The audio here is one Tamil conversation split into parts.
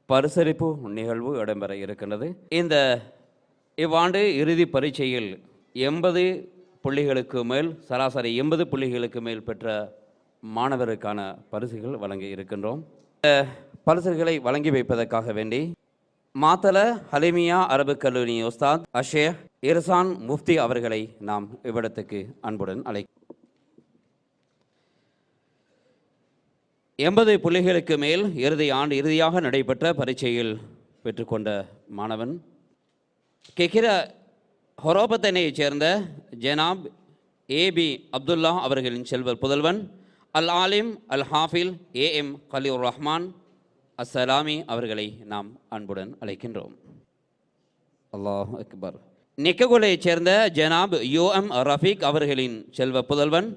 பரிசளிப்பு நிகழ்வு இடம்பெற இருக்கின்றது. இவ்வாண்டு இறுதி பரீட்சையில் 80 புள்ளிகளுக்கு மேல், சராசரி 80 புள்ளிகளுக்கு மேல் பெற்ற மாணவருக்கான பரிசுகள் வழங்கி இருக்கின்றோம். பரிசுகளை வழங்கி வைப்பதற்காக வேண்டி மாத்தல ஹலிமியா அரபு கல்லூரி உஸ்தாத் அஷேக் இர்சான் முஃப்தி அவர்களை நாம் இவ்விடத்துக்கு அன்புடன் 80 புள்ளிகளுக்கு மேல் இறுதியாக நடைபெற்ற பரீட்சையில் பெற்றுக்கொண்ட மாணவன் கெகிர ஹொரோபத்தனையைச் சேர்ந்த ஜனாப் ஏபி அப்துல்லா அவர்களின் செல்வர் புதல்வன் அல் ஆலிம் அல் ஹாஃபில் AM கலீர் ரஹ்மான் அஸ்ஸலாமி அவர்களை நாம் அன்புடன் அழைக்கின்றோம். அல்லாஹ் அக்பர். நிக்ககுலையைச் சேர்ந்த ஜனாப் UM ரஃபீக் அவர்களின் செல்வ புதல்வன்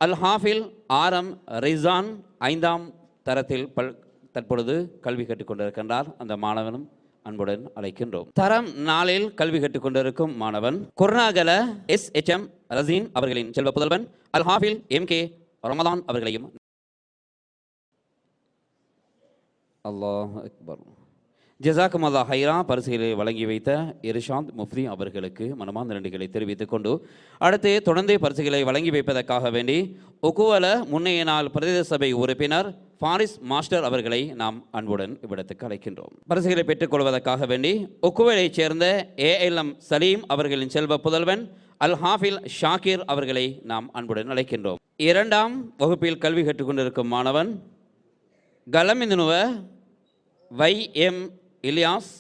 அல் ஹாஃபில் RM ரிசான் 5ஆம் தரத்தில் தற்பொழுது கல்வி கற்றுக்கொண்டிருக்கின்றார். அந்த மாணவனும் அன்புடன் அழைக்கின்றோம். தரம் 4இல் கல்வி கற்றுக்கொண்டிருக்கும் மாணவன் குர்நாகல SHM ரசீன் அவர்களின் செல்வ புதல்வன் அல் ஹாஃபில் MK ரமதான் அவர்களையும் அல்லாஹ் அக்பர். ஜஸாக்கும் அல்லாஹ் ஹைரா. பரிசுகளை வழங்கி வைத்த இர்ஷாத் முஃப்தி அவர்களுக்கு மனமார்ந்த நன்றிகளை தெரிவித்துக் கொண்டு அடுத்து தொடர்ந்து பரிசுகளை வழங்கி வைப்பதற்காக வேண்டி உக்குவல முன்னைய நாள் பிரதேச சபை உறுப்பினர் ஃபாரிஸ் மாஸ்டர் அவர்களை நாம் அன்புடன் இவ்விடத்துக்கு அழைக்கின்றோம். பரிசுகளை பெற்றுக்கொள்வதற்காக வேண்டி உக்குவலைச் சேர்ந்த ALM சலீம் அவர்களின் செல்வ புதல்வன் அல் ஹாஃபில் ஷாக்கிர் அவர்களை நாம் அன்புடன் அழைக்கின்றோம். 2ஆம் வகுப்பில் கல்வி கற்றுக்கொண்டிருக்கும் மாணவன் கலமிந்துனுவ YM இலியாஸ்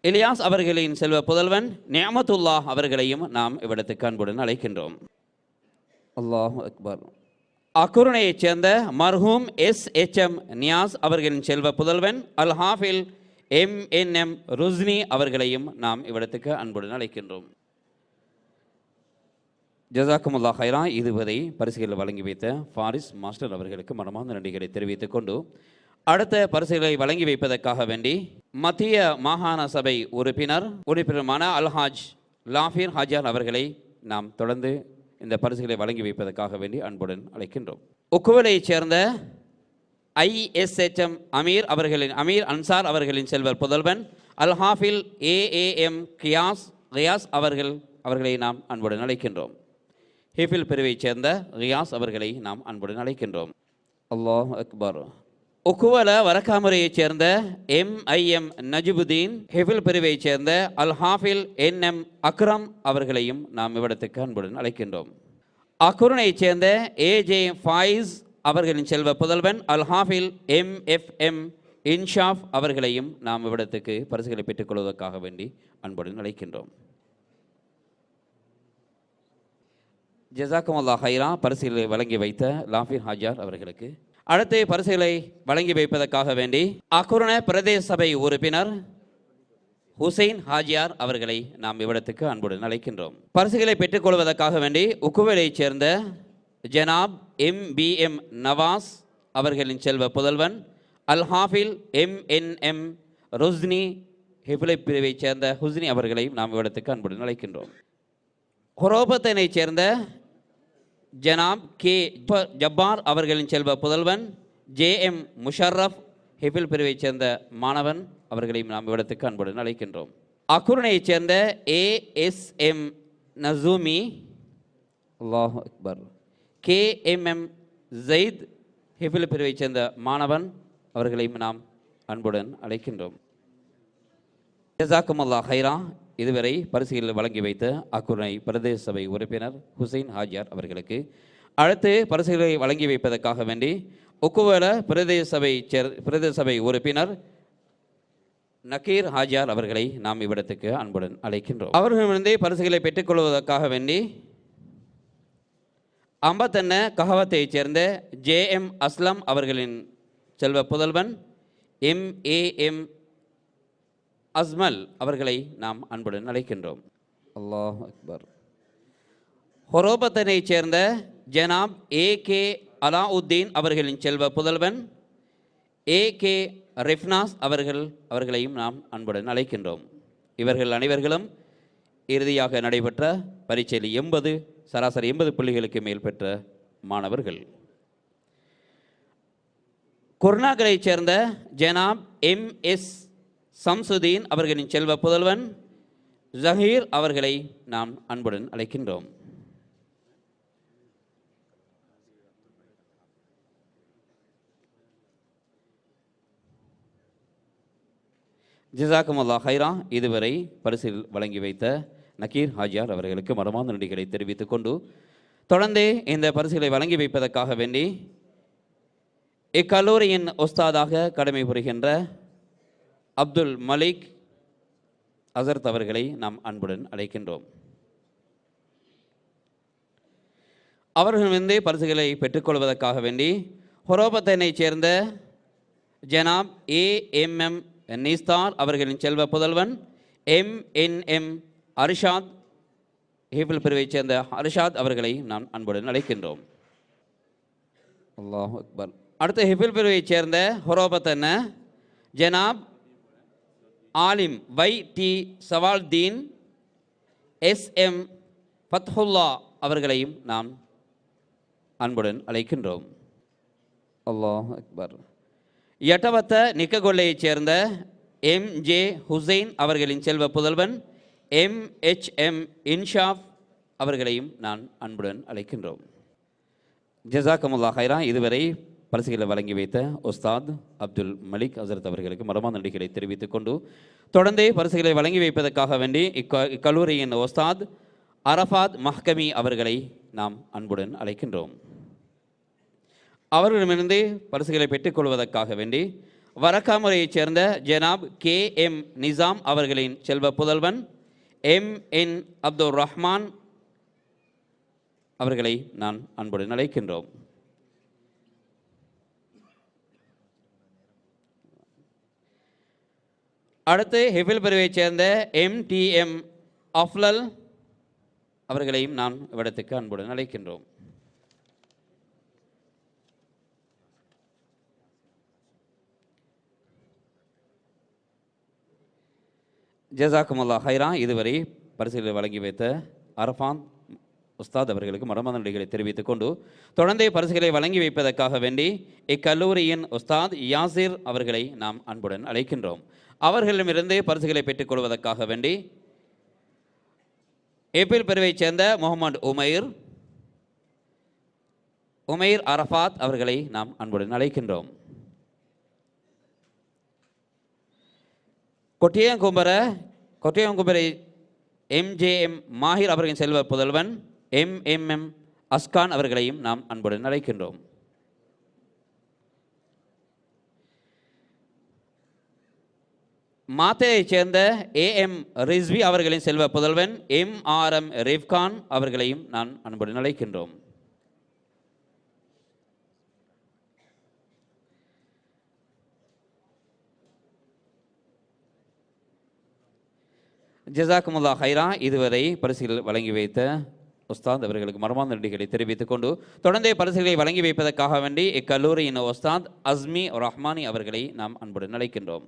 இலியாஸ் அவர்களின் செல்வ புதல்வன் நியமத்துல்லா அவர்களையும் நாம் இவ்விடத்துக்கு அன்புடன் அழைக்கின்றோம். அல்லாஹ் அக்பர். அக்குருணையைச் சேர்ந்த மர்ஹூம் SHM நியாஸ் அவர்களின் செல்வ புதல்வன் அல் ஹாஃபில் MNM ருஸ்னி அவர்களையும் நாம் இவ்விடத்துக்கு அன்புடன் அழைக்கின்றோம். ஜஸாக்குமுல்லா ஹைரா. இதுவரை பரிசுகளை வழங்கி வைத்த ஃபாரிஸ் மாஸ்டர் அவர்களுக்கு மனமார்ந்த நன்றிகளை தெரிவித்துக் கொண்டு அடுத்த பரிசுகளை வழங்கி வைப்பதற்காக வேண்டி மத்திய மாகாண சபை உறுப்பினருமான அல்ஹாஜ் லாஃபீர் ஹாஜார் அவர்களை நாம் தொடர்ந்து இந்த பரிசுகளை வழங்கி வைப்பதற்காக வேண்டி அன்புடன் அழைக்கின்றோம். உக்குவலைச் சேர்ந்த ISHM அமீர் அன்சார் அவர்களின் செல்வர் புதல்வன் அல் ஹாஃபில் AAM ரியாஸ் அவர்களை நாம் அன்புடன் அழைக்கின்றோம். ஹிஃபில் பிரிவைச் சேர்ந்த ரியாஸ் அவர்களை நாம் அன்புடன் அழைக்கின்றோம். அல்லாஹ் அக்பர். உக்குவல வரக்காமுறையைச் சேர்ந்த MIM நஜிபுதீன் ஹிஃபில் பிரிவைச் சேர்ந்த அல் ஹாஃபில் NM அக்ரம் அவர்களையும் நாம் இவ்விடத்துக்கு அன்புடன் அழைக்கின்றோம். அக்குருணையைச் சேர்ந்த AJ ஃபாயிஸ் அவர்களின் செல்வ புதல்வன் அல் ஹாஃபில் MFM இன்ஷாஃப் அவர்களையும் நாம் இவ்விடத்துக்கு பரிசுகளை பெற்றுக்கொள்வதற்காக வேண்டி அன்புடன் அழைக்கின்றோம். ஜஸாக்கும் அல்லாஹ் ஹைரா. பரிசுகளை வழங்கி வைத்த லாஃபீர் ஹாஜார் அவர்களுக்கு அடுத்து பரிசுகளை வழங்கி வைப்பதற்காக வேண்டி அக்குரண பிரதேச சபை உறுப்பினர் ஹுசைன் ஹாஜியார் அவர்களை நாம் இவ்விடத்துக்கு அன்புடன் அழைக்கின்றோம். பரிசுகளை பெற்றுக்கொள்வதற்காக வேண்டி உக்குவலைச் சேர்ந்த ஜனாப் MBM நவாஸ் அவர்களின் செல்வ புதல்வன் அல் ஹாஃபில் MNM ருஸ்னி ஹிஃபிலை பிரிவைச் சேர்ந்த ஹுஸ்னி அவர்களை நாம் இவ்விடத்துக்கு அன்புடன் அழைக்கின்றோம். ஹொரோபத்தனைச் சேர்ந்த ஜனாப் K ஜப்பார் அவர்களின் செல்வ புதல்வன் JM முஷர்ரஃப் ஹிஃபில் பிரிவைச் சேர்ந்த மாணவன் அவர்களையும் நாம் இவ்விடத்துக்கு அன்புடன் அழைக்கின்றோம். அக்குருணையைச் சேர்ந்த ASM நசூமி அல்லாஹ் அக்பர் KMM ஜெயித் ஹிஃபில் பிரிவைச் சேர்ந்த மாணவன் அவர்களையும் நாம் அன்புடன் அழைக்கின்றோம். ஜஸாக்கும் அல்லாஹ் ஹைரா. இதுவரை பரிசுகள் வழங்கி வைத்த அக்குரணை பிரதேச சபை உறுப்பினர் ஹுசைன் ஹாஜியார் அவர்களுக்கு அடுத்து பரிசுகளை வழங்கி வைப்பதற்காக வேண்டி உக்குவல பிரதேச சபை உறுப்பினர் நக்கீர் ஹாஜியார் அவர்களை நாம் இவ்விடத்துக்கு அன்புடன் அழைக்கின்றோம். அவர்களிடந்தே பரிசுகளை பெற்றுக்கொள்வதற்காக வேண்டி அம்பத்தன்ன கஹவத்தைச் சேர்ந்த JM அஸ்லம் அவர்களின் செல்வ புதல்வன் MAM அஸ்மல் அவர்களை நாம் அன்புடன் அழைக்கின்றோம். அல்லாஹ் அக்பர். ஹொரோபத்தனைச் சேர்ந்த ஜனாப் AK அலாவுத்தீன் அவர்களின் செல்வ புதல்வன் AK ரிஃப்னாஸ் அவர்களையும் நாம் அன்புடன் அழைக்கின்றோம். இவர்கள் அனைவர்களும் இறுதியாக நடைபெற்ற பரீட்சையில் சராசரி 80 புள்ளிகளுக்கு மேல் பெற்ற மாணவர்கள். குர்நாகலைச் சேர்ந்த ஜனாப் எம்.எஸ். சம்சுதீன் அவர்களின் செல்வ புதல்வன் ஜஹீர் அவர்களை நாம் அன்புடன் அழைக்கின்றோம். ஜிசாக்குமுல்லா ஹைரா. இதுவரை பரிசில் வழங்கி வைத்த நக்கீர் ஹாஜியார் அவர்களுக்கு மனமார்ந்த நன்றிகளை தெரிவித்துக் கொண்டு தொடர்ந்தே இந்த பரிசுகளை வழங்கி வைப்பதற்காக வேண்டி இக்கல்லூரியின் உஸ்தாதாக கடமை புரிகின்ற அப்துல் மலிக் அசர்த் அவர்களை நாம் அன்புடன் அழைக்கின்றோம். அவர்களிடமிருந்து பரிசுகளை பெற்றுக்கொள்வதற்காக வேண்டி ஹொரோபத்தனைச் சேர்ந்த ஜனாப் ஏ.எம்.எம். நிஸ்தார் அவர்களின் செல்வ புதல்வன் எம்.என்.எம். அரிஷாத் ஹிஃபில் பிரிவைச் சேர்ந்த அரிஷாத் அவர்களை நாம் அன்புடன் அழைக்கின்றோம். அல்லாஹ் அக்பர். அடுத்த ஹிஃபில் பிரிவைச் சேர்ந்த ஹொரோபத்தன ஜனாப் ஆலிம் வை.டி. சவால்தீன் எஸ்.எம். ஃபத்ஹுல்லா அவர்களையும் நாம் அன்புடன் அழைக்கின்றோம். அல்லாஹ் அக்பர். யட்டவத்த நிக்ககொல்லையைச் சேர்ந்த எம்.ஜே. ஹுசைன் அவர்களின் செல்வ புதல்வன் எம்.எச்.எம். இன்ஷாப் அவர்களையும் நான் அன்புடன் அழைக்கின்றோம். ஜஸாக்கமுல்லா ஹைரா. இதுவரை பரிசுகளை வழங்கி வைத்த உஸ்தாத் அப்துல் மலிக் அசரத் அவர்களுக்கு மனமார்ந்த நன்றிகளை தெரிவித்துக் கொண்டு தொடர்ந்தே பரிசுகளை வழங்கி வைப்பதற்காக வேண்டி இக்கல்லூரியின் உஸ்தாத் அரஃபாத் மஹ்கமி அவர்களை நாம் அன்புடன் அழைக்கின்றோம். அவர்களிடமிருந்து பரிசுகளை பெற்றுக்கொள்வதற்காக வேண்டி வரக்காமுறையைச் சேர்ந்த ஜனாப் கே.எம். நிசாம் அவர்களின் செல்வ புதல்வன் எம்.என். அப்துல் ரஹ்மான் அவர்களை நான் அன்புடன் அழைக்கின்றோம். அடுத்து ஹிஃபில் பிரிவைச் சேர்ந்த எம்.டி.எம். அஃப்லல் அவர்களையும் நான் இவ்விடத்துக்கு அன்புடன் அழைக்கின்றோம். ஜஸாக்குமுல்லா ஹைரா. இதுவரை பரிசுகளை வழங்கி வைத்த அரஃபான் உஸ்தாத் அவர்களுக்கு மனமார்ந்த நன்றிகளை தெரிவித்துக் கொண்டு தொடர்ந்தே பரிசுகளை வழங்கி வைப்பதற்காக வேண்டி இக்கல்லூரியின் உஸ்தாத் யாசிர் அவர்களை நாம் அன்புடன் அழைக்கின்றோம். அவர்களிடமிருந்து பரிசுகளை பெற்றுக்கொள்வதற்காக வேண்டி ஏபில் பிரிவைச் சேர்ந்த முகமது உமைர் அரஃபாத் அவர்களை நாம் அன்புடன் அழைக்கின்றோம். கொட்டியங்கும்பரை எம்.ஜே.எம். மாஹிர் அவர்களின் செல்வ புதல்வன் எம்.எம்.எம். அஸ்கான் அவர்களையும் நாம் அன்புடன் அழைக்கின்றோம். மாத்தேயைச் சேர்ந்த ஏ.எம். ரிஸ்வி அவர்களின் செல்வ புதல்வன் எம்.ஆர்.எம். ரிஃப்கான் அவர்களையும் நான் அன்புடன் அழைக்கின்றோம். ஜஸாக்குமுல்லா ஹைரா. இதுவரை பரிசுகள் வழங்கி வைத்த உஸ்தாத் அவர்களுக்கு மனமார்ந்த நன்றிகளை தெரிவித்துக் கொண்டு தொடர்ந்தே பரிசுகளை வழங்கி வைப்பதற்காக வேண்டி இக்கல்லூரியின் உஸ்தாத் அஸ்மி ரஹ்மானி அவர்களை நாம் அன்புடன் அழைக்கின்றோம்.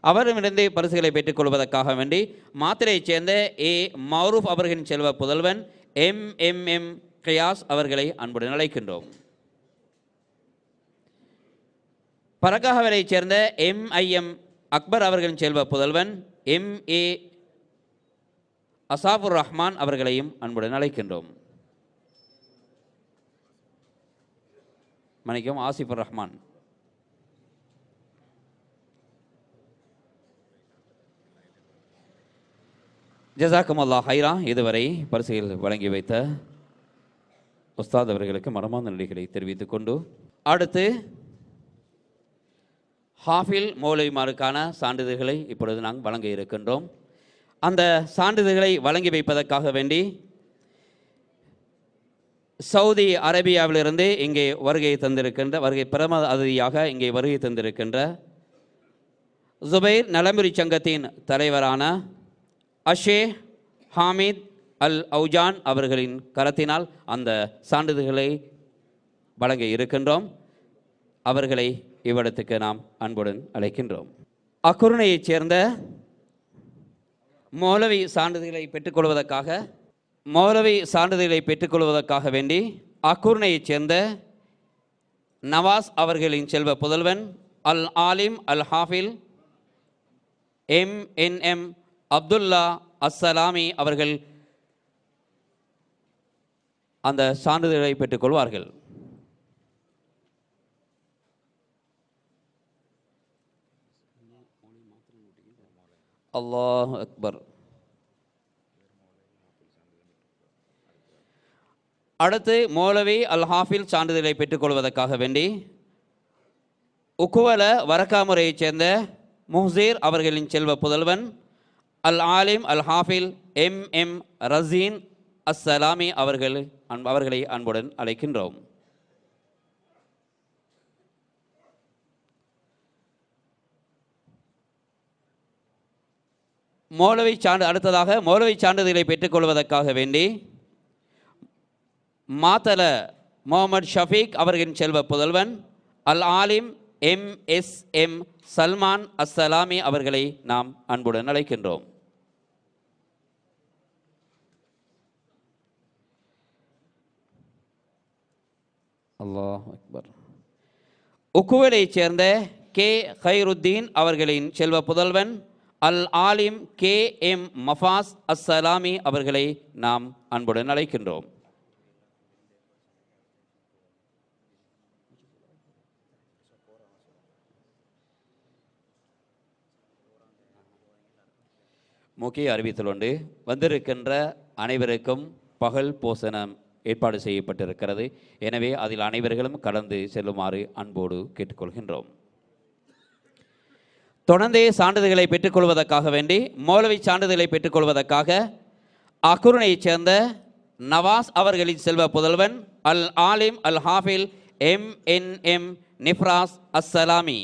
அவரிடமிருந்து பரிசுகளை பெற்றுக்கொள்வதற்காக வேண்டி மாத்திரையைச் சேர்ந்த ஏ. மௌரூஃப் அவர்களின் செல்வ புதல்வன் எம்.எம்.எம். கியாஸ் அவர்களை அன்புடன் அழைக்கின்றோம். பரக்காகவரைச் சேர்ந்த எம்.ஐ.எம். அக்பர் அவர்களின் செல்வ புதல்வன் எம்.ஏ. அசாஃபுர் ரஹ்மான் அவர்களையும் அன்புடன் அழைக்கின்றோம். மன்னிக்கவும், ஆசிஃபுர் ரஹ்மான். ஜஸாக்குமுல்லா ஹைரா. இதுவரை பரிசுகள் வழங்கி வைத்த உஸ்தாத் அவர்களுக்கு மனமார்ந்த நன்றிகளை தெரிவித்துக் கொண்டு அடுத்து ஹாஃபில் மௌலவிமாருக்கான சான்றிதழ்களை இப்பொழுது நாங்கள் வழங்க இருக்கின்றோம். அந்த சான்றிதழ்களை வழங்கி வைப்பதற்காக வேண்டி சவுதி அரேபியாவிலிருந்து இங்கே வருகை பிரம அதிதியாக இங்கே வருகை தந்திருக்கின்ற ஜுபைர் நலமுரி சங்கத்தின் தலைவரான அஷே ஹாமித் அல் அவுஜான் அவர்களின் கரத்தினால் அந்த சான்றிதழ்களை வழங்க இருக்கின்றோம். அவர்களை இவ்விடத்துக்கு நாம் அன்புடன் அழைக்கின்றோம். அக்குருணையைச் சேர்ந்த மௌலவி சான்றிதழ்களை பெற்றுக்கொள்வதற்காக வேண்டி அக்குருணையைச் சேர்ந்த நவாஸ் அவர்களின் செல்வ புதல்வன் அல் ஆலிம் அல் ஹாஃபில் MNM அப்துல்லா அஸ்ஸலாமி அவர்கள் அந்த சான்றிதழை பெற்றுக்கொள்வார்கள். அல்லாஹ் அக்பர். அடுத்து மௌலவி அல் ஹாஃபில் சான்றிதழை பெற்றுக்கொள்வதற்காக வேண்டி உக்குவல வரக்காமுறையைச் சேர்ந்த முஹ்சீர் அவர்களின் செல்வ புதல்வன் அல் ஆலிம் அல் ஹாஃபில் MM ரசீன் அஸ்ஸலாமி அவர்களை அன்புடன் அழைக்கின்றோம். அடுத்ததாக மௌலவி சான்றிதழை பெற்றுக்கொள்வதற்காக வேண்டி மாத்தல முகமது ஷஃபீக் அவர்களின் செல்வ புதல்வன் அல் ஆலிம் MSM சல்மான் அஸ்ஸலாமி அவர்களை நாம் அன்புடன் அழைக்கின்றோம். அல்லாஹ் அக்பர். உக்குவலைச் சேர்ந்த கே ஹைருத்தீன் அவர்களின் செல்வ புதல்வன் அல் ஆலிம் KM மஃபாஸ் அஸ்ஸலாமி அவர்களை நாம் அன்புடன் அழைக்கின்றோம். முக்கிய அறிவித்தல் ஒன்று. வந்திருக்கின்ற அனைவருக்கும் பகல் போசனம் ஏற்பாடு செய்யப்பட்டிருக்கிறது. எனவே அதில் அனைவர்களும் கலந்து செல்லுமாறு அன்போடு கேட்டுக்கொள்கின்றோம். தொடர்ந்தே சான்றிதழ்களை பெற்றுக்கொள்வதற்காக வேண்டி மௌலவி சான்றிதழை பெற்றுக்கொள்வதற்காக அக்குருணையைச் சேர்ந்த நவாஸ் அவர்களின் செல்வ புதல்வன் அல் ஆலிம் அல் ஹாஃபில் MNM நிஃப்ராஸ் அஸ்ஸலாமி.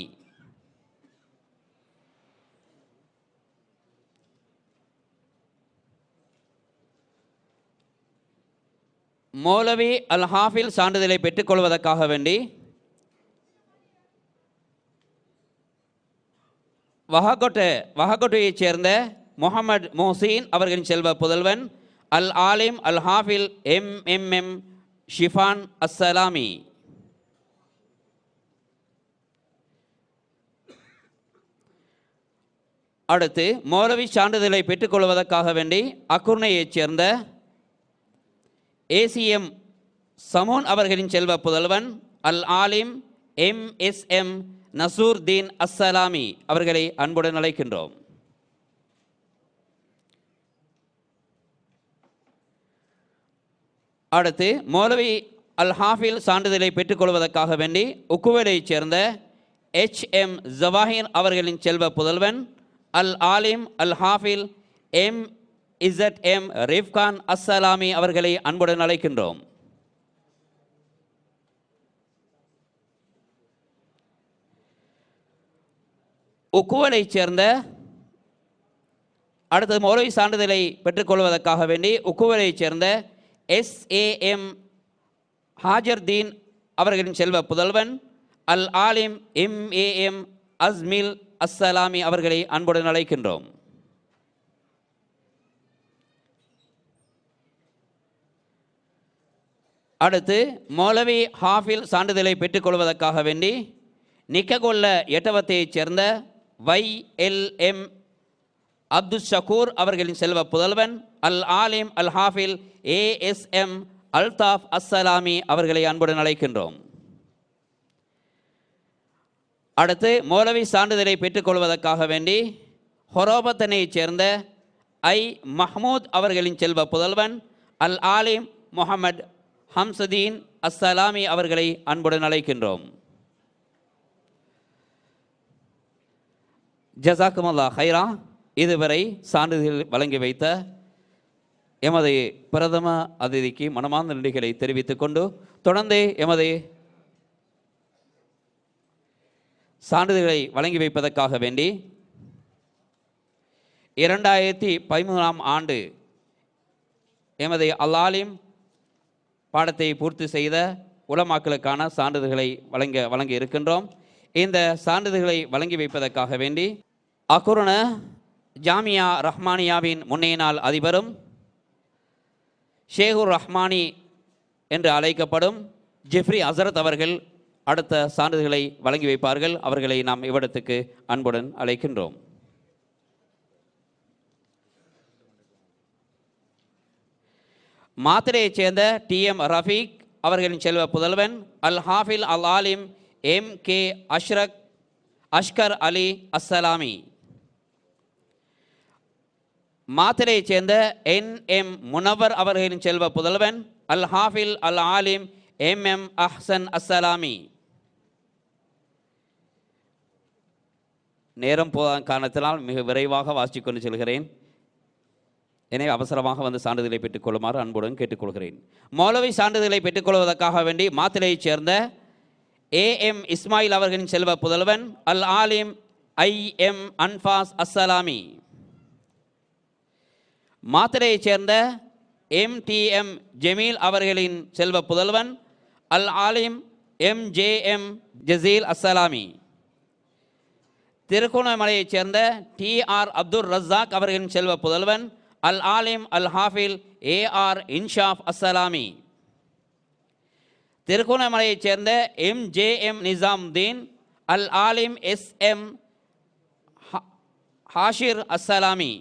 மௌலவி அல் ஹாஃபில் சான்றிதழை பெற்றுக்கொள்வதற்காக வேண்டி வஹகொட்டையைச் சேர்ந்த முகமது மோசீன் அவர்களின் செல்வ புதல்வன் அல் ஆலிம் அல் ஹாஃபில் MMM ஷிஃபான் அஸ்ஸலாமி. அடுத்து மௌலவி சான்றிதழை பெற்றுக்கொள்வதற்காக வேண்டி அக்குர்ணையைச் சேர்ந்த ACM சமூன் அவர்களின் செல்வ புதல்வன் அல் ஆலிம் MSM நசூர் தீன் அஸ்ஸலாமி அவர்களை அன்புடன் அழைக்கின்றோம். அடுத்து மௌலவி அல் ஹாஃபில் சான்றிதழை பெற்றுக்கொள்வதற்காக வேண்டி உக்குவலைச் சேர்ந்த HM ஜவாஹிர் அவர்களின் செல்வ புதல்வன் அல் ஆலிம் அல் ஹாஃபில் MZM ரிஃப்கான் அஸ்ஸலாமி அவர்களை அன்புடன் அழைக்கின்றோம். உக்குவலைச் சேர்ந்த அடுத்தது மௌலவி சான்றிதழை பெற்றுக்கொள்வதற்காக வேண்டி உக்குவலைச் சேர்ந்த SAM ஹாஜர் தீன் அவர்களின் செல்வ புதல்வன் அல் ஆலிம் MAM அஸ்மில் அஸ்ஸலாமி அவர்களை அன்புடன் அழைக்கின்றோம். அடுத்து மௌலவி ஹாஃபில் சான்றிதழை பெற்றுக்கொள்வதற்காக வேண்டி நிக்ககொல்ல எட்டவத்தையைச் சேர்ந்த YLM அப்துல் ஷக்கூர் அவர்களின் செல்வ புதல்வன் அல் ஆலிம் அல் ஹாஃபில் ASM அல்தாஃப் அஸ்ஸலாமி அவர்களை அன்புடன் அழைக்கின்றோம். அடுத்து மௌலவி சான்றிதழை பெற்றுக்கொள்வதற்காக வேண்டி ஹொரோபத்தனையைச் சேர்ந்த மஹ்மூத் அவர்களின் செல்வ புதல்வன் அல் ஆலிம் முஹம்மது ஹம்சதீன் அஸ்ஸலாமி அவர்களை அன்புடன் அழைக்கின்றோம். ஜஸாக்குமுல்லாஹ் ஹைரா. இதுவரை சான்றிதழ் வழங்கி வைத்த எமது பிரதம அதிதிக்கு மனமார்ந்த நன்றிகளை தெரிவித்துக் கொண்டு தொடர்ந்து எமது சான்றிதழ்களை வழங்கி வைப்பதற்காக வேண்டி 2013ஆம் ஆண்டு எமது அல் ஆலிம் பாடத்தை பூர்த்தி செய்த உலமாக்களுக்கான சான்றிதழ்களை வழங்கி இருக்கின்றோம். இந்த சான்றிதழ்களை வழங்கி வைப்பதற்காக வேண்டி அக்குருண ஜாமியா ரஹ்மானியாவின் முன்னைய நாள் அதிபரும் ஷேகுர் ரஹ்மானி என்று அழைக்கப்படும் ஜெஃப்ரி ஹசரத் அவர்கள் அடுத்த சான்றிதழ்களை வழங்கி வைப்பார்கள். அவர்களை நாம் இவ்விடத்துக்கு அன்புடன் அழைக்கின்றோம். மாத்திரையைச் சேர்ந்த TM ரஃபீக் அவர்களின் செல்வ புதல்வன் அல் ஹாஃபில் அல் ஆலிம் MK அஷ்கர் அலி அஸ்ஸலாமி. மாத்திரையைச் சேர்ந்த NM முனவர் அவர்களின் செல்வ புதல்வன் அல் ஹாஃபில் அல் ஆலிம் MM அஹ்சன் அஸ்ஸலாமி. நேரம் போதாத காரணத்தினால் மிக விரைவாக வாசித்துக் கொண்டு செல்கிறேன். எனவே அவசரமாக வந்து சான்றிதழை பெற்றுக்கொள்ளுமாறு அன்புடன் கேட்டுக்கொள்கிறேன். மௌலவி சான்றிதழை பெற்றுக்கொள்வதற்காக வேண்டி மாத்திரையைச் சேர்ந்த AM இஸ்மாயில் அவர்களின் செல்வ புதல்வன் அல் ஆலிம் IM அன்பாஸ் அஸ்ஸலாமி. மாத்திரையைச் சேர்ந்த MTM ஜமீல் அவர்களின் செல்வ புதல்வன் அல் ஆலிம் MJM ஜசீல் அஸ்ஸலாமி. திருகோணமலையைச் சேர்ந்த TR அப்துல் ரஸாக் அவர்களின் செல்வ புதல்வன் அல் ஆலிம் அல் ஹாஃபில் AR இன்ஷாஃப் அஸ்ஸலாமி. திருகோணமலையைச் சேர்ந்த MJM நிசாம்தீன் அல் ஆலிம் SM ஹாஷிர் அஸ்ஸலாமி.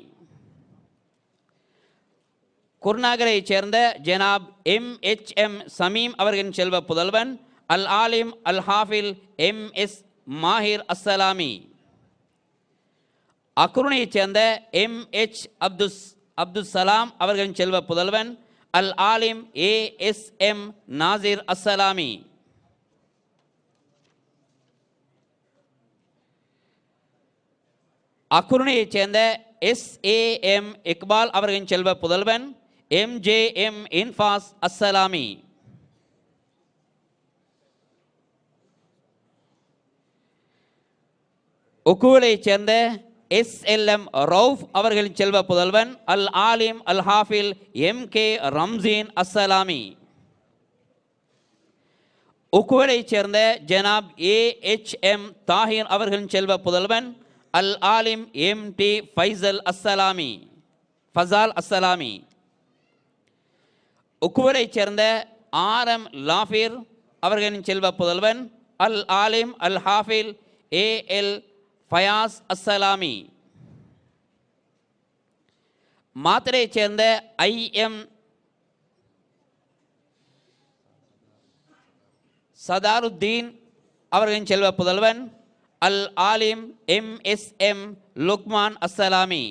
குர்நாகரைச் சேர்ந்த ஜனாப் MHM சமீம் அவர்களின் செல்வ புதல்வன் அல் ஆலிம் அல் ஹாஃபில் MS மாஹிர் அஸ்ஸலாமி. அக்குருணையைச் சேர்ந்த MH அப்துஸ்ஸலாம் அவர்களின் செல்வ புதல்வன் அல் ஆலிம் ASM நாசிர் அஸ்ஸலாமி. அக்குருணையைச் சேர்ந்த SAM இக்பால் அவர்களின் செல்வ புதல்வன் MJM இன்ஃபாஸ் அஸ்ஸலாமி. உக்குவலைச் சேர்ந்த SLM ரவுஃப் அவர்களின் செல்வ புதல்வன் அல் ஆலிம் அல் ஹாஃபில் MK ரம்சீன் அஸ்ஸலாமி. உக்குவலைச் சேர்ந்த ஜனாப் AHM தாஹிர் அவர்களின் செல்வ புதல்வன் அல் ஆலிம் MT ஃபைசல் அஸ்ஸலாமி ஃபசால் அஸ்ஸலாமி. உக்குவலைச் சேர்ந்த RM லாஃபிர் அவர்களின் செல்வ புதல்வன் அல் ஆலிம் அல் ஹாஃபில் AL ஃபயாஸ் அஸ்ஸலாமி. மாத்திரையைச் சேர்ந்த IM சதாருத்தீன் அவர்களின் செல்வ புதல்வன் அல் ஆலிம் MSM லுக்மான் அஸ்ஸலாமி.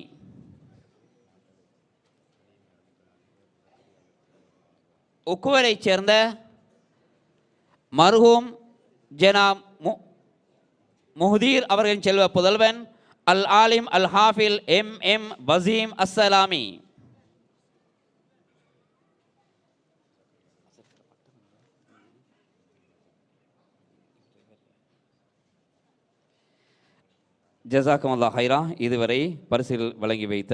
உக்குவலைச் சேர்ந்த மர்ஹூம் ஜனாப் முஹதீர் அவர்களின் செல்வ புதல்வன் அல் ஆலிம் அல் ஹாஃபில் MM வசீம் அஸ்ஸலாமி. ஜஸாக்கமுல்லாஹ் ஹைரா. இதுவரை பரிசில் வழங்கி வைத்த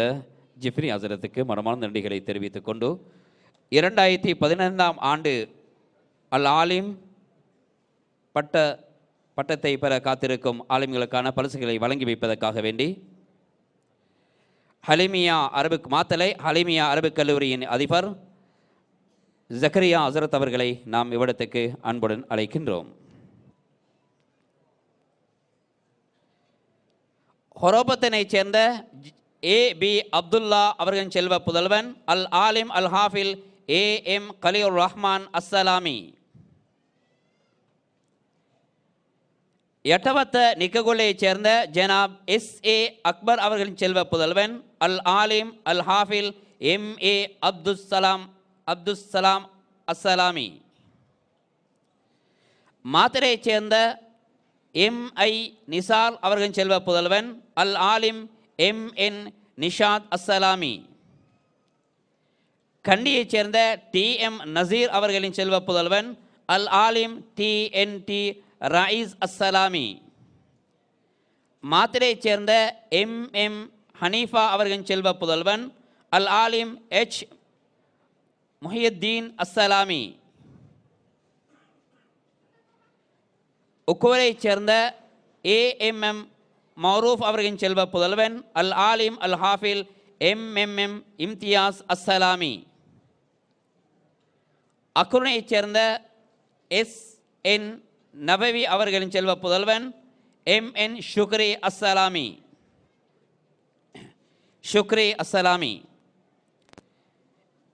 ஜிப்ரி ஹசரத்துக்கு மனமார்ந்த நன்றிகளை தெரிவித்துக் கொண்டு 2015ஆம் ஆண்டு அல் ஆலிம் பட்டத்தை பெற காத்திருக்கும் ஆலிம்களுக்கான பரிசுகளை வழங்கி வைப்பதற்காக வேண்டி ஹலிமியா அரபிக் மாத்தலை ஹலிமியா அரபிக் கல்லூரியின் அதிபர் ஜக்கரியா ஹசரத் அவர்களை நாம் இவ்விடத்துக்கு அன்புடன் அழைக்கின்றோம். ஹொரோபத்தினைச் சேர்ந்த AB அப்துல்லா அவர்களின் செல்வ புதல்வன் அல் ஆலிம் அல் ஹாஃபில் AM கலியுர் ரஹ்மான் அஸ்ஸலாமி. எட்டவத்த நிக்ககுலையைச் சேர்ந்த ஜனாப் SA அக்பர் அவர்களின் செல்வ புதல்வன் அல் ஆலிம் அல் ஹாஃபில் MA அப்துஸ்ஸலாம் அஸ்ஸலாமி. மாத்திரையைச் சேர்ந்த MI நிசார் அவர்களின் செல்வ புதல்வன் அல் ஆலிம் MN நிஷாத் அஸ்ஸலாமி. கண்டியைச் சேர்ந்த TM நசீர் அவர்களின் செல்வ புதல்வன் அல் ஆலிம் TNT ராயிஸ் அஸ்ஸலாமி. மாத்திரையைச் சேர்ந்த MM ஹனீஃபா அவர்களின் செல்வ புதல்வன் அல் ஆலிம் H முஹியுத்தீன் அஸ்ஸலாமி. உக்குவலைச் சேர்ந்த AMM மௌரூஃப் அவர்களின் செல்வ புதல்வன் அல் ஆலிம் அல் ஹாஃபில் MMM இம்தியாஸ் அஸ்ஸலாமி. அக்குருணையைச் சேர்ந்த SN நபவி அவர்களின் செல்வ புதல்வன் எம்.என். ஷுக்ரி அஸ்ஸலாமி. ஷுக்ரி அஸ்ஸலாமி.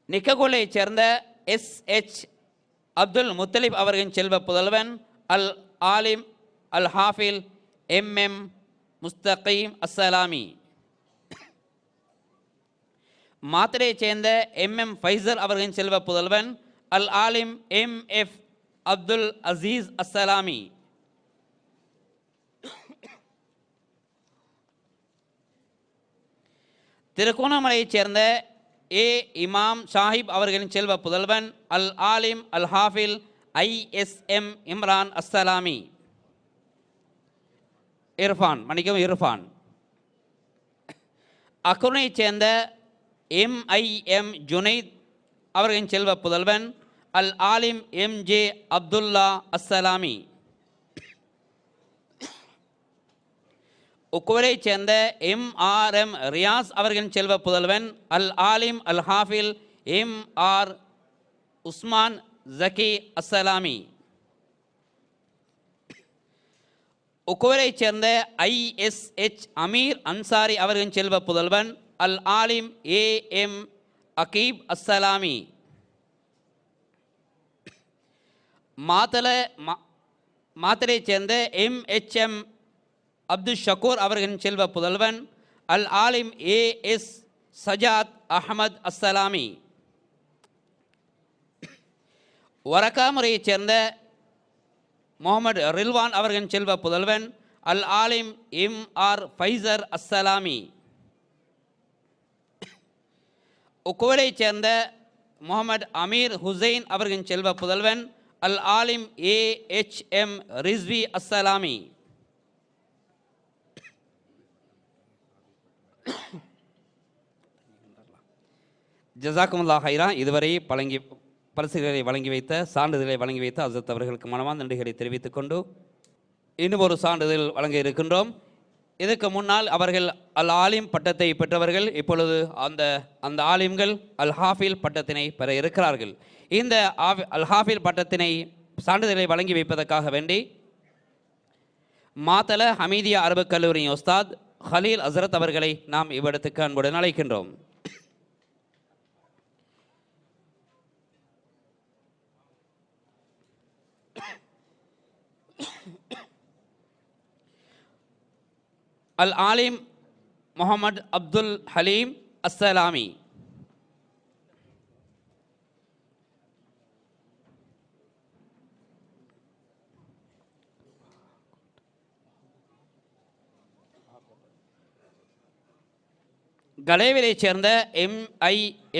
நிக்ககோலைச் சேர்ந்த எஸ்.எச். அப்துல் முத்தலிப் அவர்களின் செல்வ புதல்வன் அல் ஆலிம் அல் ஹாஃபில் எம்.எம். முஸ்தகீம் அஸ்ஸலாமி. மாத்தரைச் சேர்ந்த எம்.எம். ஃபைசல் அவர்களின் செல்வ புதல்வன் அல் ஆலிம் எம்.எஃப். அப்துல் அசீஸ் அஸ்ஸலாமி. திருகோணமலையைச் சேர்ந்த ஏ. இமாம் ஷாஹிப் அவர்களின் செல்வ புதல்வன் அல் ஆலிம் அல் ஹாஃபில் ஐ.எஸ்.எம். இம்ரான் அஸ்ஸலாமி. இர்ஃபான். அக்குனைச் சேர்ந்த எம்.ஐ.எம். ஜுனைத் அவர்களின் செல்வ புதல்வன் அல் ஆலிம் எம்.ஜே. அப்துல்லா அஸ்ஸலாமி. உக்குவரைச் சேர்ந்த எம்.ஆர்.எம். ரியாஸ் அவர்களின் செல்வ புதல்வன் அல் ஆலிம் அல் ஹாஃபில் எம்.ஆர். உஸ்மான் ஜக்கி அஸ்ஸலாமி. உக்குவரைச் சேர்ந்த ஐ.எஸ்.எச். அமீர் அன்சாரி அவர்களின் செல்வ புதல்வன் அல் ஆலிம் ஏ.எம். அகீப் அஸ்ஸலாமி. மாத்தரைச் சேர்ந்த எம்.எச்.எம். அப்துல் ஷக்கூர் அவர்களின் செல்வ புதல்வன் அல் ஆலிம் ஏ.எஸ். சஜாத் அஹமத் அஸ்ஸலாமி. வரக்காமுறையைச் சேர்ந்த முகமது ரில்வான் அவர்களின் செல்வ புதல்வன் அல் ஆலிம் எம்.ஆர். ஃபைசர் அஸ்ஸலாமி. உக்குவலைச் சேர்ந்த முகமது அமீர் ஹுசைன் அவர்களின் செல்வ புதல்வன் அல் ஆலிம் ஏ.எச்.எம். ரிஸ்வி அஸ்ஸலாமி. ஜஸாக்குமுல்லாஹ் ஹைரா. இதுவரை பரிசுகளை வழங்கி வைத்த, சான்றிதழை வழங்கி வைத்த ஹஸரத் அவர்களுக்கு மனமார்ந்த நன்றிகளை தெரிவித்துக் கொண்டு இன்னும் ஒரு சான்றிதழ் வழங்க இருக்கின்றோம். இதற்கு முன்னால் அவர்கள் அல் ஆலிம் பட்டத்தை பெற்றவர்கள். இப்பொழுது அந்த ஆலிம்கள் அல் ஹாஃபில் பட்டத்தினை பெற இருக்கிறார்கள். இந்த அல் ஹாஃபில் பட்டத்தினை சான்றிதழை வழங்கி வைப்பதற்காக வேண்டி மாத்தல ஹமீதியா அரபு கல்லூரியின் உஸ்தாத் ஹலீல் ஹசரத் அவர்களை நாம் இவ்விடத்துக்கு அன்புடன் அழைக்கின்றோம். அல் ஆலிம் முகமது அப்துல் ஹலீம் அஸ்ஸலாமி. கலேவிலைச் சேர்ந்த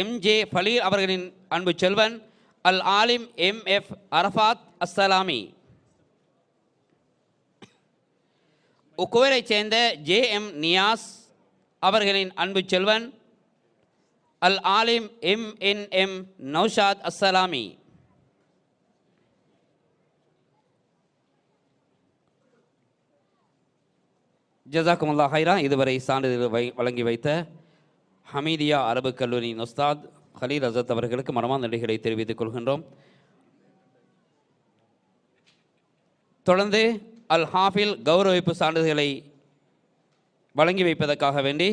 எம்.ஜே. ஃபலீர் அவர்களின் அன்பு செல்வன் அல் ஆலிம் எம்.எஃப். அரஃபாத் அஸ்ஸலாமி. உக்குவைரைச் சேர்ந்த ஜே.எம். நியாஸ் அவர்களின் அன்பு செல்வன் அல் ஆலிம் எம்.என்.எம். நௌஷாத் அஸ்ஸலாமி. ஜஸாக்குமுல்லாஹ் ஹைரா. இதுவரை சான்றிதழ் வழங்கி வைத்த ஹமீதியா அரபு கல்லூரியின் உஸ்தாத் ஹலீல் ஹசரத் அவர்களுக்கு மனமார்ந்த நன்றிகளை தெரிவித்துக் கொள்கின்றோம். தொடர்ந்து அல் ஹாஃபில் கௌரவிப்பு சான்றிதழ்களை வழங்கி வைப்பதற்காக வேண்டி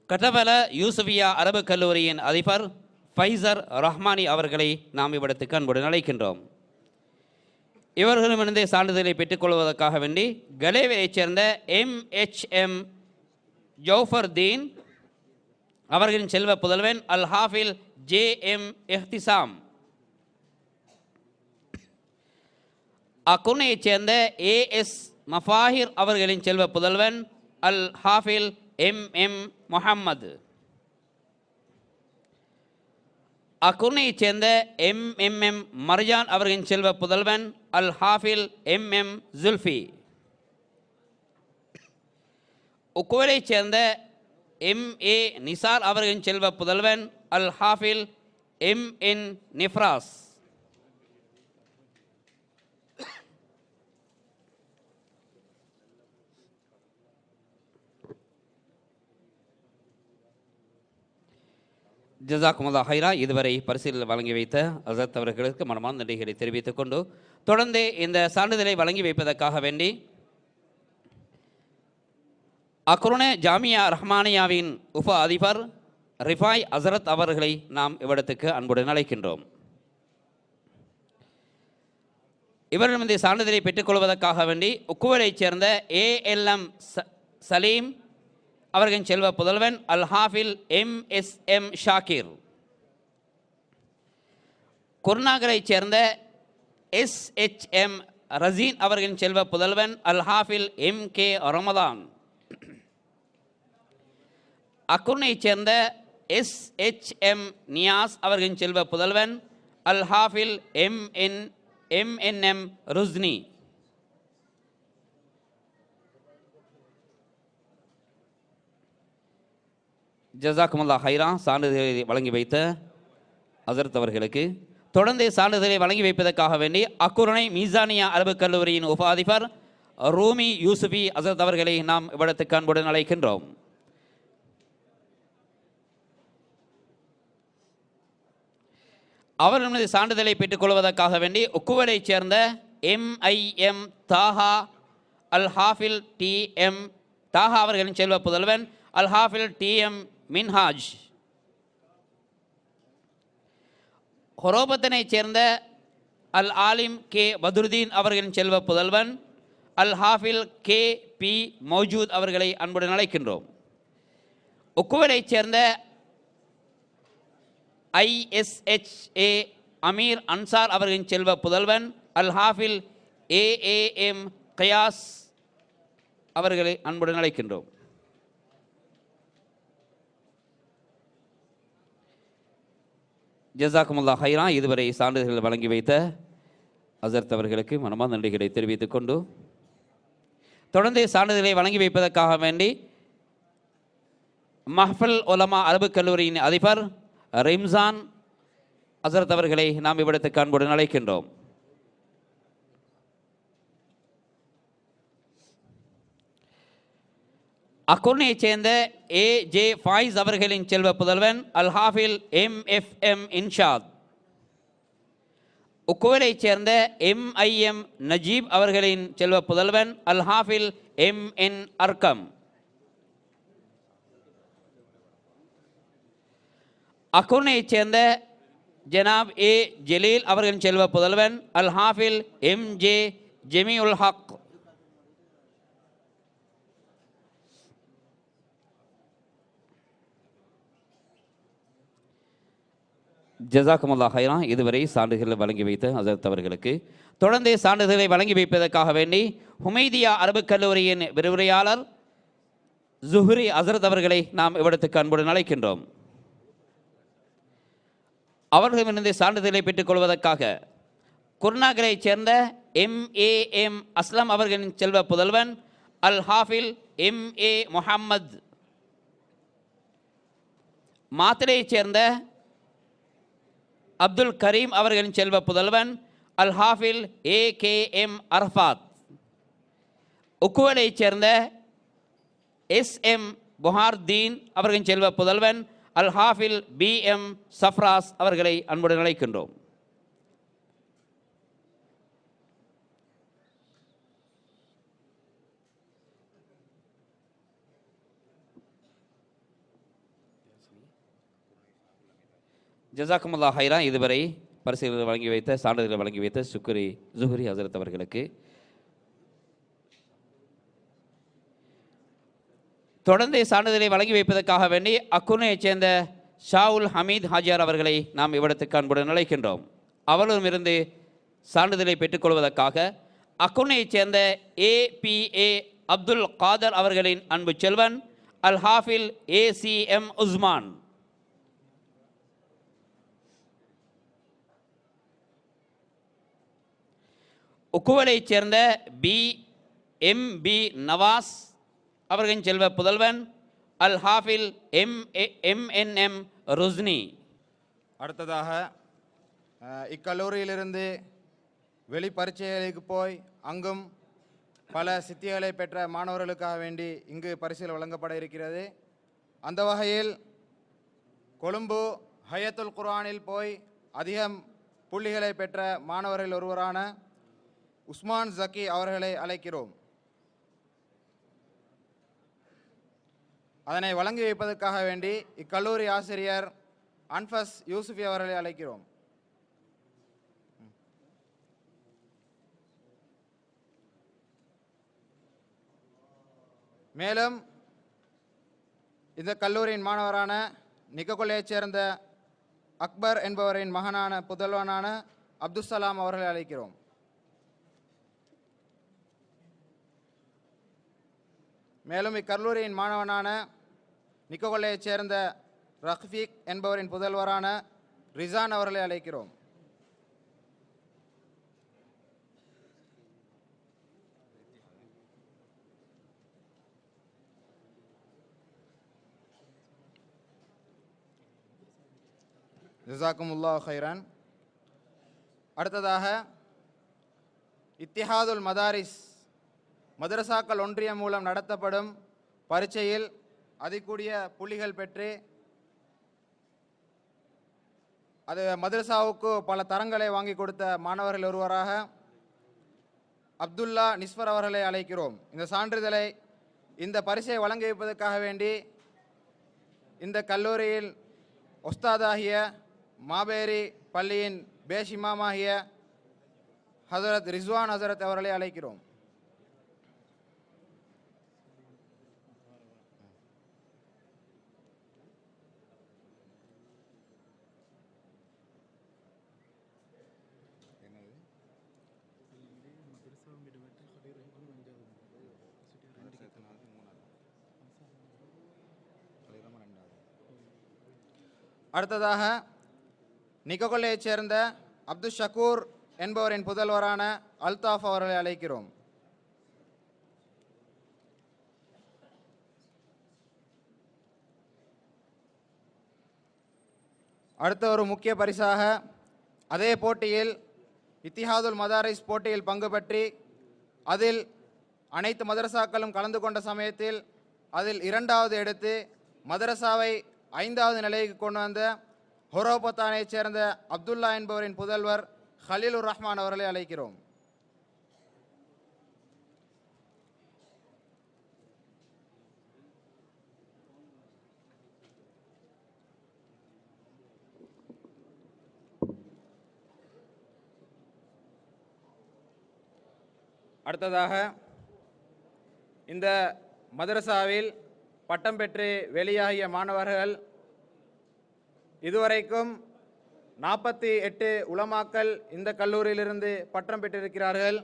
கட்டபல யூசுஃபியா அரபு கல்லூரியின் அதிபர் ஃபைசர் ரஹ்மானி அவர்களை நாம் இவ்விடத்துக்கு அன்புடன் அழைக்கின்றோம். இவர்களிடமிருந்தே சான்றிதழை பெற்றுக்கொள்வதற்காக வேண்டி கலேவையைச் சேர்ந்த எம்.எச்.எம். ஜௌஃபர் தீன் அவர்களின் செல்வ புதல்வன் அல் ஹாஃபில் ஜே.எம். இஹ்திசாம். அக்குனையைச் சேர்ந்த ஏ.எஸ். மஃபாஹிர் அவர்களின் செல்வ புதல்வன் அல் ஹாஃபில் எம்.எம். முஹம்மது. அக்குனையைச் சேர்ந்த எம்.எம். மர்ஜான் அவர்களின் செல்வ புதல்வன் அல் ஹாஃபில் எம்.எம். ஜுல்ஃபி. உக்குவைரைச் சேர்ந்த எம்.ஏ. நிசார் அவர்களின் செல்வ புதல்வன் அல் ஹாஃபில் எம்.என். நிஃப்ராஸ். ஜஸாக்குமுல்லா ஹைரா. இதுவரை பரிசீலனை வழங்கி வைத்த ஹசரத் அவர்களுக்கு மனமார்ந்த நன்றிகளை தெரிவித்துக் கொண்டு தொடர்ந்து இந்த சான்றிதழை வழங்கி வைப்பதற்காக வேண்டி அக்ருனே ஜாமியா ரஹ்மானியாவின் உப அதிபர் ரிஃபாய் ஹசரத் அவர்களை நாம் இவ்விடத்துக்கு அன்புடன் அழைக்கின்றோம். இவரிடம் இந்த சான்றிதழை பெற்றுக்கொள்வதற்காக வேண்டி உக்குவலைச் சேர்ந்த ALM சலீம் அவர்களின் செல்வ புதல்வன் அல் ஹாஃபில் MSM ஷாக்கிர், குர்நாகரைச் சேர்ந்த SHM ரசீன் அவர்களின் செல்வ புதல்வன் அல் ஹாஃபில் MK ரமதான், அக்குர்னைச் சேர்ந்த SHM நியாஸ் அவர்களின் செல்வ புதல்வன் அல் ஹாஃபில் MNM ருஸ்னி, ஜஸாக்குமுல்லா ஹைரா. சான்றிதழை வழங்கி வைத்த ஹசரத் அவர்களுக்கு தொடர்ந்து சான்றிதழை வழங்கி வைப்பதற்காக வேண்டி அக்குருணை மீசானியா அரபுக் கல்லூரியின் உப அதிபர் ரூமி யூசுஃபி ஹசரத் அவர்களை நாம் இவ்விடத்துக்கு அன்புடன் அழைக்கின்றோம். அவர்கள் சான்றிதழை பெற்றுக்கொள்வதற்காக வேண்டி உக்குவலைச் சேர்ந்த MIM தாஹா அல் ஹாஃபில் TM தாஹா அவர்களின் செல்வ புதல்வன் அல் ஹாஃபில் TM மின்ஹாஜ், ஹொரோபத்தனைச் சேர்ந்த அல் ஆலிம் K பதுருதீன் அவர்களின் செல்வ புதல்வன் அல் ஹாஃபில் KP மௌஜூத் அவர்களை அன்புடன் அழைக்கின்றோம். உக்குவலைச் சேர்ந்த ISHA அமீர் அன்சார் அவர்களின் செல்வ புதல்வன் அல் ஹாஃபில் AAM கயாஸ் அவர்களை அன்புடன் அழைக்கின்றோம். ஜஸாக்குமுல்லா ஹைரா. இதுவரை சான்றிதழ்கள் வழங்கி வைத்த ஹசரத் அவர்களுக்கு மனமார்ந்த நன்றிகளை தெரிவித்துக் கொண்டு தொடர்ந்து சான்றிதழை வழங்கி வைப்பதற்காக வேண்டி மஹ்ஃபல் உலமா அரபுக் கல்லூரியின் அதிபர் ரிம்சான் ஹசரத் அவர்களை நாம் இவ்விடத்துக்கு அன்புடன் அழைக்கின்றோம். அக்குர்னையைச் சேர்ந்த AJ ஃபாயிஸ் அவர்களின் செல்வ புதல்வன் அல் ஹாஃபில் MFM இன்ஷாத், உக்குவலைச் சேர்ந்த MIM நஜீப் அவர்களின் செல்வ புதல்வன் அல் ஹாஃபில் MN அர்கம், அக்குர்னையைச் சேர்ந்த ஜனாப் A ஜலீல் அவர்களின் செல்வ புதல்வன் அல் ஹாஃபில் MJ ஜெமியுல் ஹக், ஜஸாக்குமுல்லா ஹைரா. இதுவரை சான்றிதழ்களை வழங்கி வைத்த ஹசரத் அவர்களுக்கு தொடர்ந்து சான்றிதழை வழங்கி வைப்பதற்காக வேண்டி ஹுமைதியா அரபுக் கல்லூரியின் விரிவுரையாளர் ஜுஹ்ரி ஹசரத் அவர்களை நாம் இவ்விடத்துக்கு அன்புடன் அழைக்கின்றோம். அவர்களிடமிருந்து சான்றிதழை பெற்றுக் கொள்வதற்காக குர்நாகரைச் சேர்ந்த MAM அஸ்லம் அவர்களின் செல்வ புதல்வன் அல் ஹாஃபில் MA முஹம்மத், மாத்திரையைச் சேர்ந்த அப்துல் கரீம் அவர்களின் செல்வ புதல்வன் அல் ஹாஃபில் AKM அரஃபாத், உக்குவலைச் சேர்ந்த SM புஹார்தீன் அவர்களின் செல்வ புதல்வன் அல் ஹாஃபில் BM சஃப்ராஸ் அவர்களை அன்புடன் அழைக்கின்றோம். ஜஸாக்குமுல்லா ஹைரா. இதுவரை பரிசுகளை வழங்கி வைத்த சான்றிதழ்களை வழங்கி வைத்த ஜுஹ்ரி ஹசரத் அவர்களுக்கு தொடர்ந்து சான்றிதழை வழங்கி வைப்பதற்காக வேண்டி அக்குர்னையைச் சேர்ந்த ஷாவுல் ஹமீத் ஹாஜியார் அவர்களை நாம் இவ்விடத்துக்கு அன்புடன் அழைக்கின்றோம். அவர்களிடமிருந்து சான்றிதழை பெற்றுக்கொள்வதற்காக அக்குர்னையைச் சேர்ந்த APA அப்துல் காதர் அவர்களின் அன்பு செல்வன் அல் ஹாஃபில் ACM உஸ்மான், உக்குவலைச் சேர்ந்த BMB நவாஸ் அவர்களின் செல்வ புதல்வன் அல் ஹாஃபில் MNM ருஸ்னி. அடுத்ததாக இக்கல்லூரியிலிருந்து வெளி பரீட்சைகளுக்கு போய் அங்கும் பல சித்திகளை பெற்ற மாணவர்களுக்காக வேண்டி இங்கு பரிசில் வழங்கப்பட இருக்கிறது. அந்த வகையில் கொழும்பு ஹயத்துல் குர்ஆனில் போய் அதிகம் புள்ளிகளை பெற்ற மாணவரில் ஒருவரான உஸ்மான் ஜக்கி அவர்களை அழைக்கிறோம். அதனை வழங்கி வைப்பதற்காக வேண்டி இக்கல்லூரி ஆசிரியர் அன்ஃபஸ் யூசுஃபி அவர்களை அழைக்கிறோம். மேலும் இந்த கல்லூரியின் மாணவரான நிக்ககொல்லையைச் சேர்ந்த அக்பர் என்பவரின் மகனான புதல்வனான அப்துல்சலாம் அவர்களை அழைக்கிறோம். மேலும் இக்கல்லூரியின் மாணவனான நிக்ககொல்லையைச் சேர்ந்த ரஃபீக் என்பவரின் புதல்வரான ரிசான் அவர்களை அழைக்கிறோம். ஜஸாக்குமுல்லாஹ் ஹைரான். அடுத்ததாக இத்திஹாதுல் மதாரிஸ் மதரசாக்கள் ஒன்றியம் மூலம் நடத்தப்படும் பரீட்சையில் அதிகூடிய புள்ளிகள் பெற்று அது மதரசாவுக்கு பல தரங்களை வாங்கி கொடுத்த மாணவர்கள் ஒருவராக அப்துல்லா நிஸ்வர் அவர்களை அழைக்கிறோம். இந்த சான்றிதழை இந்த பரிசை வழங்கி வைப்பதற்காக வேண்டி இந்த கல்லூரியில் ஒஸ்தாதாகிய மாபேரி பள்ளியின் பேஷ் இமாமாகிய ஹசரத் ரிஸ்வான் ஹசரத் அவர்களை அழைக்கிறோம். அடுத்ததாக நிக்ககொல்லையைச் சேர்ந்த அப்துல் ஷக்கூர் என்பவரின் புதல்வரான அல்தாஃப் அவர்களை அழைக்கிறோம். அடுத்த ஒரு முக்கிய பரிசாக அதே போட்டியில் இத்திஹாதுல் மதாரிஸ் போட்டியில் பங்கு பெற்றி அதில் அனைத்து மதரசாக்களும் கலந்து கொண்ட சமயத்தில் அதில் 2வது எடுத்து மதரசாவை 5வது நிலைக்கு கொண்டு வந்த ஹொரோபத்தானைச் சேர்ந்த அப்துல்லா என்பவரின் புதல்வர் ஹலீலுர் ரஹ்மான் அவர்களை அழைக்கிறோம். அடுத்ததாக இந்த மதரசாவில் பட்டம் பெற்று வெளியாகிய மாணவர்கள் இதுவரைக்கும் 48 உலமாக்கள் இந்த கல்லூரியிலிருந்து பட்டம் பெற்றிருக்கிறார்கள்.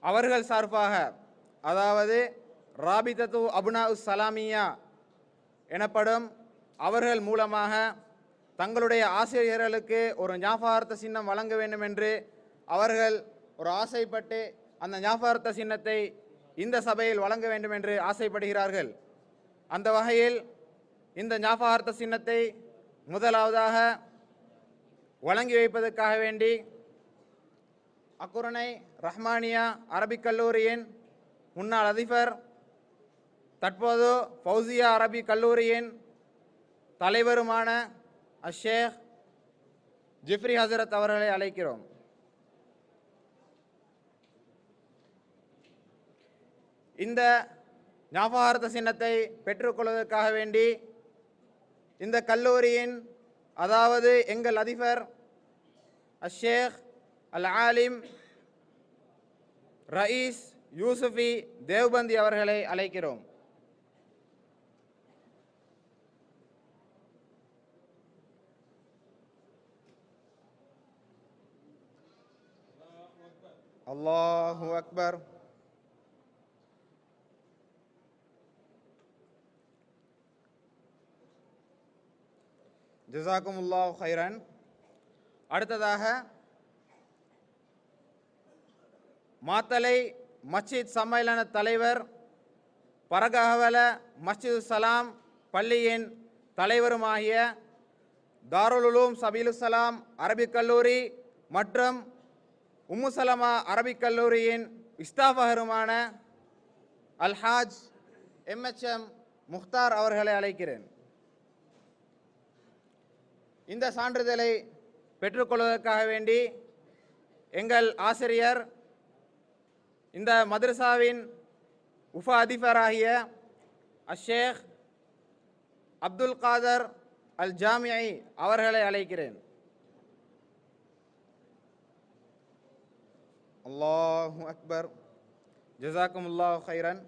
அவர்கள் சார்பாக, அதாவது ராபிதத்து அபுனா உஸ் சலாமியா எனப்படும் அவர்கள் மூலமாக தங்களுடைய ஆசிரியர்களுக்கு ஒரு ஞாபகார்த்த சின்னம் வழங்க வேண்டும் என்று அவர்கள் ஒரு ஆசைப்பட்டு அந்த ஞாபகார்த்த சின்னத்தை இந்த சபையில் வழங்க வேண்டும் என்று ஆசைப்படுகிறார்கள். அந்த வகையில் இந்த ஞாபகார்த்த சின்னத்தை முதலாவதாக வழங்கி வைப்பதற்காக வேண்டி அக்குரணை ரஹ்மானியா அரபிக் கல்லூரியின் முன்னாள் அதிபர், தற்போது ஃபௌசியா அரபிக் கல்லூரியின் தலைவருமான ஷேக் ஜிப்ரி ஹசரத் அவர்களை அழைக்கிறோம். இந்த ஞாபகார்த்த சின்னத்தை பெற்றுக்கொள்வதற்காக வேண்டி இந்த கல்லூரியின், அதாவது எங்கள் அதிபர் ஷேக் அல் ஆலிம் ரயீஸ் யூசுஃபி தேவ்பந்தி அவர்களை அழைக்கிறோம். அல்லாஹு அக்பர். ஜஸாக்குமுல்லாஹ் ஹைரன். அடுத்ததாக மாத்தலை மஸ்ஜித் சம்மேளன தலைவர், பரகஹவல மஸ்ஜிது சலாம் பள்ளியின் தலைவருமாகிய தாருல் உலூம் சபீலுசலாம் அரபிக் கல்லூரி மற்றும் உம்முசலமா அரபிக் கல்லூரியின் இஸ்தாஃபகருமான அல்ஹாஜ் MHM முக்தார் அவர்களை அழைக்கிறேன். இந்த சான்றிதழை பெற்றுக்கொள்வதற்காக வேண்டி எங்கள் ஆசிரியர் இந்த மதரசாவின் உஃபா அதிபராகிய அஷேக் அப்துல் காதர் அல் ஜாமிஐ அவர்களை அழைக்கிறேன். அல்லாஹு அக்பர். ஜஸாக்குமுல்லாஹு கைரன்.